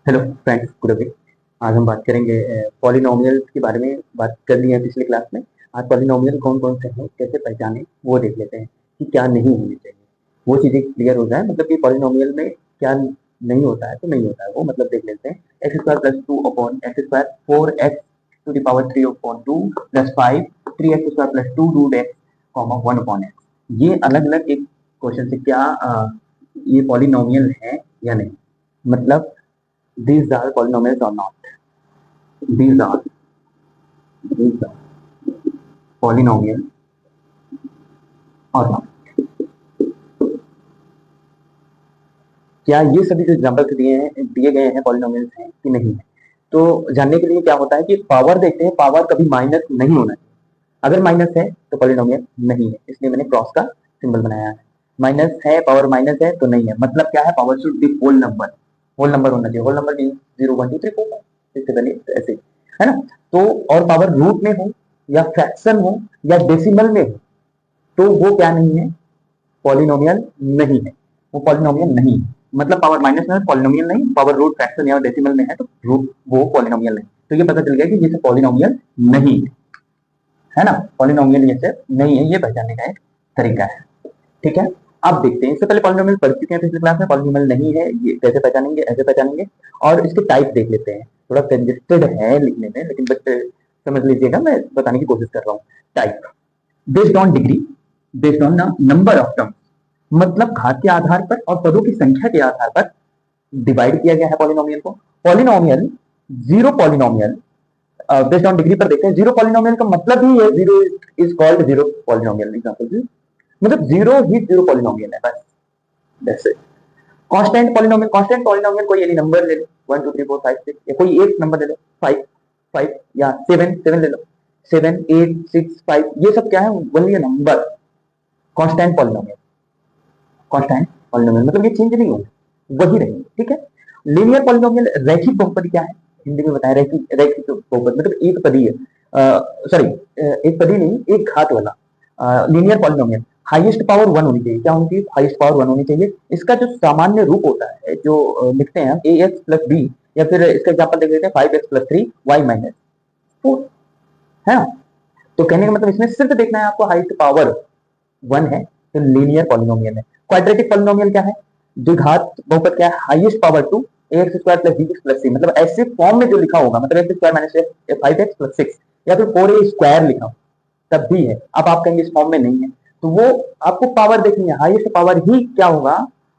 Hello friends, good evening. आज हम बात करेंगे पॉलिनोमियल के बारे में। बात कर ली है पिछली क्लास में। आज पॉलिनोमियल कौन कौन से हैं, कैसे पहचाने, वो देख लेते हैं कि क्या नहीं होने चाहिए। वो चीज़ें क्लियर हो जाए, मतलब कि पॉलिनोमियल में क्या नहीं होता है तो नहीं होता है, वो मतलब देख लेते हैं। X square plus two upon x square four x to the power three upon two plus five three x square plus two root x comma one upon x. ये अलग अलग एक क्वेश्चन से क्या ये पॉलिनोमियल है या नहीं, मतलब these are polynomials or not, these are these are polynomial or not। क्या ये सभी जो एग्जांपल्स दिए गए हैं पॉलिनोमियल्स हैं कि नहीं है। तो जानने के लिए क्या होता है कि पावर देखते हैं, पावर कभी माइनस नहीं होना चाहिए। अगर माइनस है तो पॉलिनोमियल नहीं है, इसलिए मैंने क्रॉस का सिंबल बनाया है। माइनस है, पावर माइनस है तो नहीं है, मतलब क्या है, power should be whole number होना चाहिए। होल नंबर मीन 0 1 2 3 4 5 6 7 8 ऐसे, है ना। तो और पावर रूट में हो या फ्रैक्शन हो या डेसिमल में हो तो वो क्या नहीं है, पॉलिनोमियल नहीं है। वो पॉलिनोमियल नहीं है, मतलब पावर माइनस में पॉलिनोमियल नहीं, पावर रूट फ्रैक्शन या डेसिमल में है तो रूट वो पॉलिनोमियल नहीं। तो ये पता चल गया कि ये पॉलिनोमियल नहीं है ना। पॉलिनोमियल ये सिर्फ नहीं है, ये पहचानने का एक तरीका है। ठीक है, अब देखते हैं। इससे पहले पॉलिनोमियल पढ़ चुके हैं पिछली क्लास में। पॉलिनोमियल नहीं है ये कैसे पहचानेंगे, ऐसे पहचानेंगे। और इसके टाइप देख लेते हैं। थोड़ा कंजेस्टेड है लिखने में, लेकिन बट समझ लीजिएगा, मैं बताने की कोशिश कर रहा हूँ। Type based on degree, based on number of term, मतलब घात के आधार पर और पदों की संख्या के आधार पर डिवाइड किया गया है पॉलिनोमियल को। Polynomial zero polynomial based on degree पर देखते हैं। जीरो पॉलिनोमियल का मतलब ही है zero is called zero polynomial. Example, मतलब जीरो ही जीरो पॉलिनोमियल है बस। That's it. Constant polynomial, constant polynomial कोई एनी नंबर ले लो, 1 2 3 4 5 6, या कोई एक नंबर ले लो, 5 5 या 7 7 ले लो, 7 8 6 5, ये सब क्या है, only number. Constant polynomial, constant polynomial मतलब ये चेंज नहीं होगा, वही रहेंगे। ठीक है। लीनियर पॉलिनोमियल, रैखिक बहुपदी क्या है, हिंदी में बताया। रैखिक रैखिक बहुपदी मतलब एक पदी है, सॉरी एक पदी नहीं, एक घात वाला linear polynomial. Highest power one होनी चाहिए। क्या होनी चाहिए, हाईएस्ट पावर वन होनी चाहिए। इसका जो सामान्य रूप होता है, जो लिखते हैं हम ए एक्स प्लस बी, या फिर इसका एग्जाम्पल देख लेते हैं 5x plus three y minus four, है ना। तो कहने का मतलब इसमें सिर्फ देखना है आपको, हाईएस्ट पावर वन है तो लीनियर पॉलिनोमियल है। क्वाड्रेटिक पॉलिनोमियल क्या है, द्विघात बहुपद क्या है, highest power two a x square plus b x plus c, मतलब ऐसे फॉर्म में जो लिखा होगा, मतलब x square minus five x plus six, या फिर फोर ए स्क्वायर लिखा हो तब भी है। अब आप कहेंगे इस फॉर्म में नहीं है, तो वो आपको पावर देखनी है। हाईएस्ट पावर ही क्या होगा,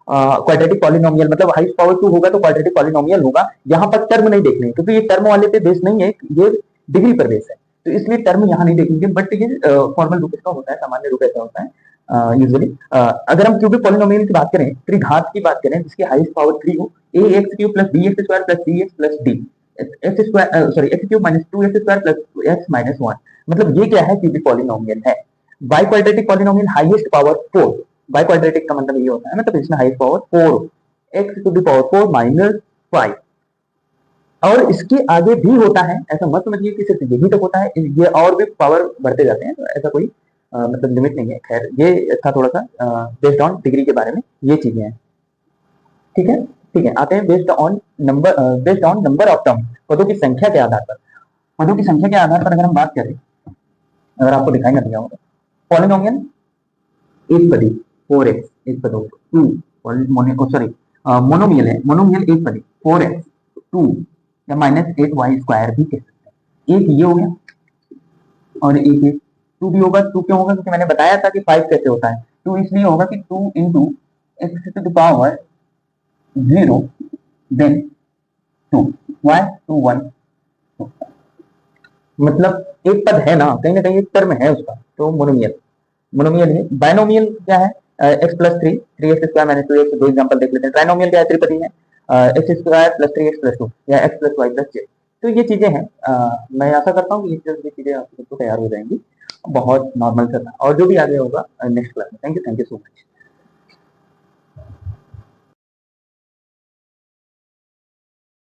क्वाड्रेटिक पॉलिनोमियल, मतलब हाईएस्ट पावर टू होगा तो क्वाड्रेटिक पॉलिनोमियल होगा। यहाँ पर टर्म नहीं देखने, क्योंकि ये टर्म वाले पे बेस नहीं है, ये डिग्री पर बेस है, तो इसलिए टर्म यहाँ नहीं देखेंगे। बट ये फॉर्मल रूप इसका होता है, सामान्य रूप ऐसा होता है यूजुअली। अगर हम क्यूबिक पॉलिनोमियल की बात करें, त्रिघात की बात करें, जिसकी हाईएस्ट पावर थ्री हो, a x cube plus b x square plus c x plus d, x square sorry x cube minus two x square plus x minus one, मतलब ये क्या है, क्यूबिक पॉलिनोमियल है। Biquadratic polynomial, highest power four. Biquadratic का मतलब ये होता है, मतलब इसमें highest power four, x to the power four minus five. और इसके आगे भी होता है, ऐसा मत समझिए कि सिर्फ यही तक होता है, ये और भी पावर बढ़ते जाते हैं, तो ऐसा कोई मतलब लिमिट नहीं है। खैर, ये था थोड़ा सा बेस्ड ऑन डिग्री के बारे में, ये चीजें हैं। ठीक है, ठीक है। आते हैं based on number of term, पदों की संख्या के आधार पर। पदों की संख्या के आधार पर अगर हम बात करें, अगर आपको दिखाई ना दिया होगा, पॉलिनोमियल एक पदी फोर एक्स, एक पद होगा टू, सॉरी मोनोमियल है, मोनोमियल एक पदी फोर एक्स टू या माइनस एट वाई स्क्वायर भी कह सकते हैं। एक ये हो गया, और एक एक टू भी होगा। टू क्यों होगा, क्योंकि मैंने बताया था कि फाइव कैसे होता है। टू इसलिए होगा कि two into x to the power zero then two, y two one, मतलब एक पद है ना कहीं एक टर्म है उसका, तो मोनोमियल। मोनोमियल है। बायनोमियल क्या है, x plus three, three x square minus two x, दो एग्जाम्पल देख लेते हैं। ट्राइनोमियल क्या है, त्रिपदी है, x square plus three x plus two या x plus y plus z. तो ये चीजें हैं, मैं आशा करता हूँ कि ये चीजें आपको तैयार हो जाएंगी। बहुत नॉर्मल सा था, और जो भी आगे होगा नेक्स्ट क्लास में। Thank you so much.